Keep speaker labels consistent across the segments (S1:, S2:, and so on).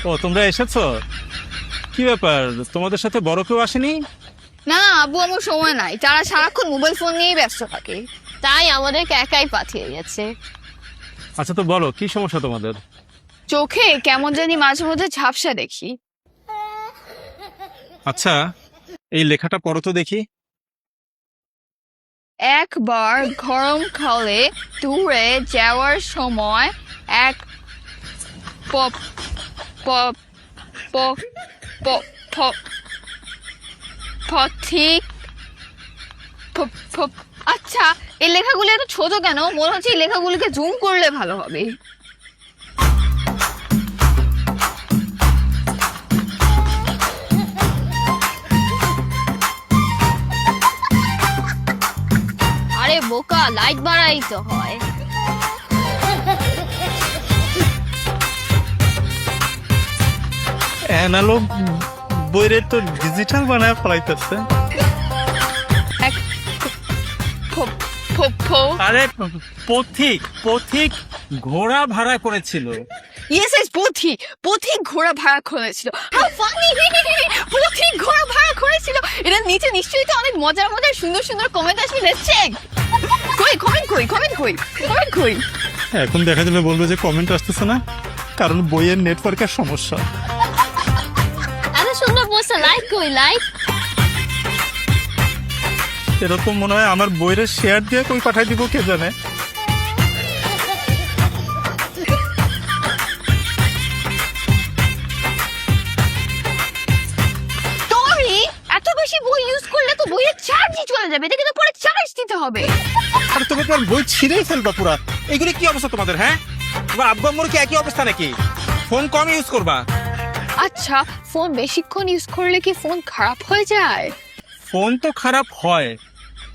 S1: ও তোমরা এসেছো? কি ব্যাপার, তোমাদের সাথে বড় কেউ আসেনি?
S2: না আব্বু, আমার সময় নাই, তারা সারাক্ষণ মোবাইল ফোন নিয়েই ব্যস্ত থাকে, তাই আমাদেরকে একাই পাঠিয়ে গেছে।
S1: আচ্ছা তো বলো, কি সমস্যা তোমাদের?
S2: চোখে কেমন জানি মাঝে মধ্যে ঝাপসা দেখি।
S1: আচ্ছা, এই লেখাটা পড়ো তো দেখি।
S2: একবার গরমকালে ট্যুরে যাওয়ার সময় এক pop pop pop pop pop পথিক আচ্ছা, এই লেখাগুলি এত ছোট কেন? মনে হচ্ছে এই লেখাগুলিকে জুম করলে ভালো হবে। আরে বোকা, লাইট বাড়াই তো হয়।
S1: অ্যানালগ বইরে তো ডিজিটাল বানায় ফলাইতেছে।
S2: এক
S1: আরে পথিক পথিক ঘোড়া ভাড়া করেছিল।
S2: ইয়েস ইয়েস, পথিক ঘোড়া ভাড়া করেছিল। How funny! পথিক ঘোড়া ভাড়া করেছিল। এটা নিচে নিশ্চয়ই তো অনেক মজার মজার সুন্দর সুন্দর কমেন্ট আসবে। Let's check. কই।
S1: এখন দেখা যাবে বলবে যে কমেন্ট আসতেছে না, কারণ বইয়ের নেটওয়ার্কের সমস্যা।
S2: এত সুন্দর পোস্ট, লাইক লাইক।
S1: এরকম মনে হয় আমার বইয়ের শেয়ার দিয়ে কই পাঠাই দিব কে জানে।
S2: এত বেশি বই ইউজ করলে তো বইয়ের চার্জই চলে যাবে, এটা কিন্তু পরে চার্জ দিতে হবে।
S1: আর তুমি তো বই ছিঁড়েই ফেলবা পুরা। এগুলি কি অবস্থা তোমাদের? হ্যাঁ, তোমার আব্বু আম্মুর কি একই অবস্থা নাকি? ফোন কম ইউজ করবা।
S2: আচ্ছা, ফোন বেশিক্ষণ ইউজ করলে কি ফোন খারাপ হয়ে যায়?
S1: ফোন তো খারাপ হয়,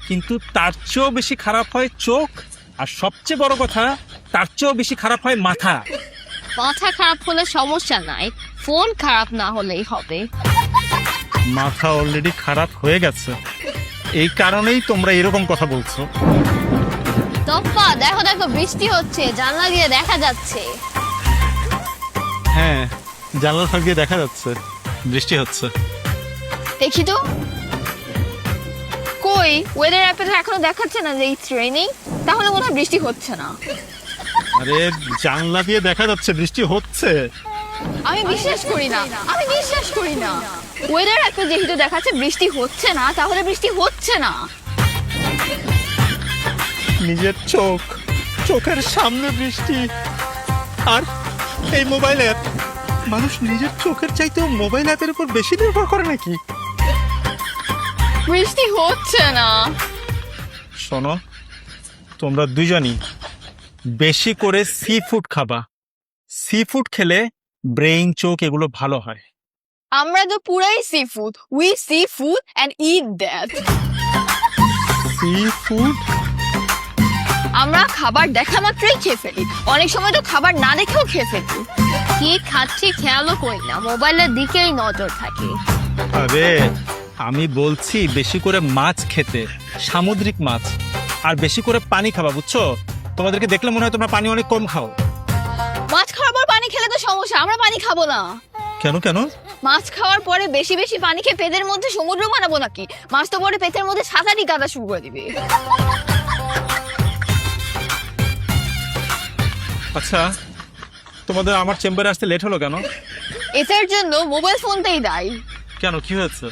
S1: কিন্তু তার চেয়েও বেশি খারাপ হয় চোখ, আর সবচেয়ে বড় কথা তার চেয়েও বেশি খারাপ হয় মাথা।
S2: মাথা খারাপ হলে সমস্যা নাই, ফোন খারাপ না হলেই হবে।
S1: মাথা অলরেডি খারাপ হয়ে গেছে, এই কারণেই তোমরা এরকম কথা বলছো।
S2: তোপ্পা দেখো দেখো, বৃষ্টি হচ্ছে, জানলা দিয়ে দেখা যাচ্ছে।
S1: হ্যাঁ, জানলার ফাঁক দিয়ে দেখা যাচ্ছে বৃষ্টি হচ্ছে।
S2: দেখি তো, কই ওয়েদার অ্যাপে তো এখনো দেখাচ্ছে না যে ইটস রেইনিং, তাহলে মনে হয় বৃষ্টি হচ্ছে না।
S1: আরে জানলা দিয়ে দেখা যাচ্ছে বৃষ্টি হচ্ছে।
S2: আমি বিশ্বাস করি না। ওয়েদার অ্যাপে যেহেতু দেখাচ্ছে বৃষ্টি হচ্ছে না, তাহলে বৃষ্টি হচ্ছে না।
S1: নিজের চোখের সামনে বৃষ্টি, আর এই মোবাইল অ্যাপ। মানুষ নিজের চোখের চাইতেও মোবাইল অ্যাপের উপর বেশি নির্ভর করে নাকি?
S2: বৃষ্টি হচ্ছে না।
S1: শোনো, তোমরা দুজনই বেশি করে সি ফুড খাবা। সি ফুড খেলে ব্রেইন, চোখ এগুলো ভালো হয়।
S2: আমরা তো পুরাই seafood, we see food and eat that.
S1: Seafood?
S2: আমরা খাবার দেখা মাত্রই খেয়ে ফেলি, অনেক সময় তো খাবার না দেখেও খেয়ে ফেলি। কি খাচ্ছি খেয়ালও করি না, মোবাইলের দিকেই নজর থাকে।
S1: আরে আমি বলছি বেশি করে মাছ খেতে, সামুদ্রিক মাছ, আর বেশি করে পানি খাবা, বুঝছো? তোমাদেরকে দেখলে মনে হয় তোমরা পানি অনেক কম খাও।
S2: মাছ খাওয়ার পর পানি খেলে তো সমস্যা, আমরা পানি খাবো না।
S1: কেন?
S2: মাছ খাওয়ার পরে বেশি বেশি পানি খেয়ে পেটের মধ্যে সমুদ্র বানাবো নাকি? মাছ তো পরে পেটের মধ্যে সাঁতারই কাটা শুরু করে দিবে।
S1: আচ্ছা, তোমাদের আমার চেম্বারে আসতে লেট হলো কেন?
S2: এটার জন্য মোবাইল ফোনটাই দায়ী।
S1: কেন, কি হয়েছে?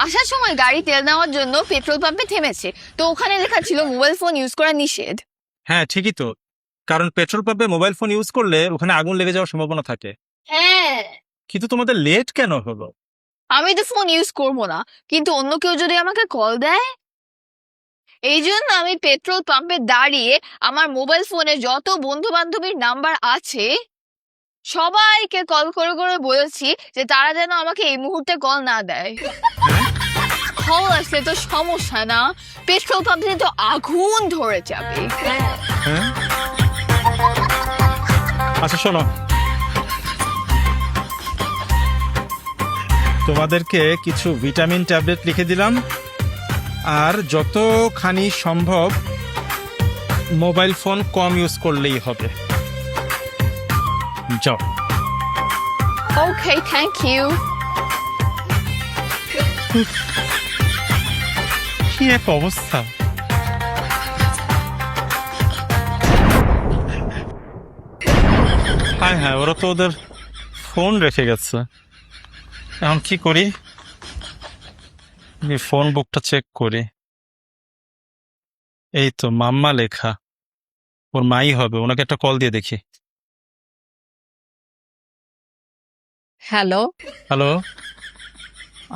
S2: আসার সময় গাড়ি তেল নেওয়ার জন্য পেট্রোল পাম্পে থেমেছে, তো ওখানে লেখা ছিল মোবাইল ফোন ইউজ করা নিষেধ।
S1: হ্যাঁ ঠিকই তো, কারণ পেট্রোল পাম্পে মোবাইল ফোন ইউজ করলে ওখানে আগুন লেগে যাওয়ার সম্ভাবনা থাকে।
S2: হ্যাঁ,
S1: কিন্তু তোমাদের লেট কেন হলো?
S2: আমি তো ফোন ইউজ করবো না, কিন্তু অন্য কেউ যদি আমাকে কল দেয়, এই জন্য আমি পেট্রোল পাম্পে দাঁড়িয়ে আমার মোবাইল ফোনে যত বন্ধু বান্ধবীর নাম্বার আছে সবাইকে কল করে করে বলেছি যে তারা যেন আমাকে এই মুহূর্তে কল না দেয়। কল আসলে তো সমস্যা না, পেট্রোল পাম্পে তো আগুন ধরে যাবে।
S1: হ্যাঁ, আচ্ছা শোনো, তোমাদেরকে কিছু ভিটামিন ট্যাবলেট লিখে দিলাম, আর যতখানি সম্ভব মোবাইল ফোন কম ইউজ করলেই হবে। যাও।
S2: ওকে, থ্যাংক ইউ।
S1: কি এক অবস্থা! হ্যাঁ হ্যাঁ, ওরা তো ওদের ফোন রেখে গেছে। এখন কি করি? ফোন বুকটা চেক করি। এই তো মাম্মা লেখা, ওর মাই হবে। ওনাকে একটা কল দিয়ে দেখি।
S3: হ্যালো,
S1: হ্যালো,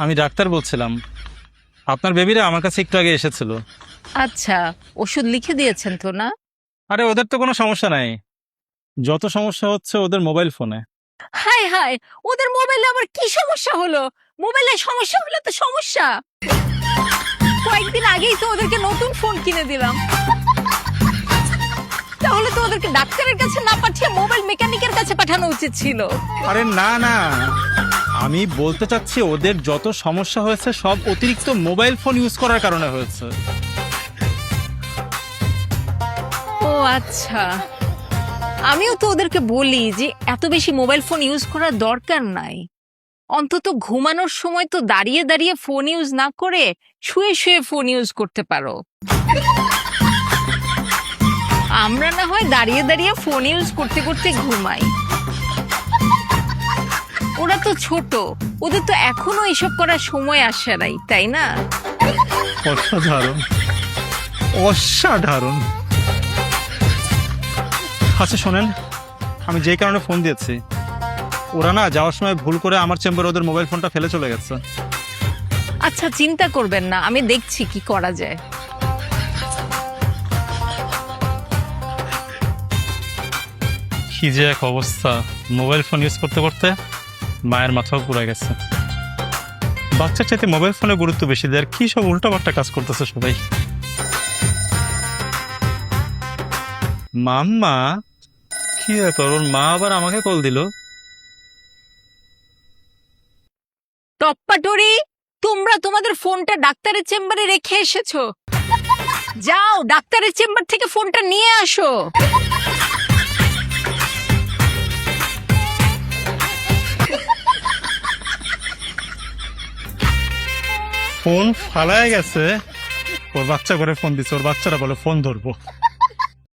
S1: আমি ডাক্তার বলছিলাম। আপনার বেবিরা আমার কাছে একটু আগে এসেছিল।
S3: আচ্ছা, ওষুধ লিখে দিয়েছেন তো না?
S1: আরে ওদের তো কোনো সমস্যা নাই, যত সমস্যা হচ্ছে ওদের মোবাইল ফোনে।
S3: হায় হায়, ওদের মোবাইলে আবার কি সমস্যা হলো? মোবাইলে সমস্যা হলে তো সমস্যা। কয়েকদিন আগেই তো ওদেরকে নতুন ফোন কিনে দিলাম। তাহলে তো ওদেরকে ডাক্তারের কাছে না পাঠিয়ে মোবাইল মেকানিকের কাছে পাঠানো উচিত ছিল।
S1: আরে না না, আমি বলতে চাচ্ছি ওদের যত সমস্যা হয়েছে সব অতিরিক্ত মোবাইল ফোন ইউজ করার কারণে হয়েছে।
S3: ও আচ্ছা, আমিও তো ওদেরকে বলি যে এত বেশি মোবাইল ফোন ইউজ করার দরকার নাই। অন্তত ঘুমানোর সময় তো দাঁড়িয়ে দাঁড়িয়ে ফোন ইউজ না করে শুয়ে শুয়ে ফোন ইউজ করতে পারো। আমরা না হয় দাঁড়িয়ে দাঁড়িয়ে ফোন ইউজ করতে করতে ঘুমাই। ওরা তো ছোট, ওদের তো এখনো এসব করার সময় আসে নাই, তাই না?
S1: অসাধারণ, অসাধারণ। আচ্ছা শোনেন, আমি যেই কারণে ফোন দিয়েছি, ওরা না যাওয়ার সময় ভুল করে আমার চেম্বারে ওদের মোবাইল ফোনটা ফেলে চলে গেছে।
S3: আচ্ছা চিন্তা করবেন না, আমি দেখছি কি করা যায়।
S1: কি যে এক অবস্থা! মোবাইল ফোন ইউজ করতে করতে মায়ের মাথাও পুড়ে গেছে। বাচ্চার চাইতে মোবাইল ফোনে গুরুত্ব বেশি দেয়। আর কি সব উল্টাপাল্টা কাজ করতেছে সবাই। মাম্মা, কি ব্যাপার? ওর মা আবার আমাকে কল দিল।
S3: টপ্পাটরি, তোমরা তোমাদের ফোনটা ডাক্তারের চেম্বারে রেখে এসেছো। যাও ডাক্তারের চেম্বার থেকে ফোনটা নিয়ে আসো।
S1: ফোন ফালায় গেছে, ওর বাচ্চা করে ফোন দিচ্ছে। ওর বাচ্চারা বলে ফোন ধরবো।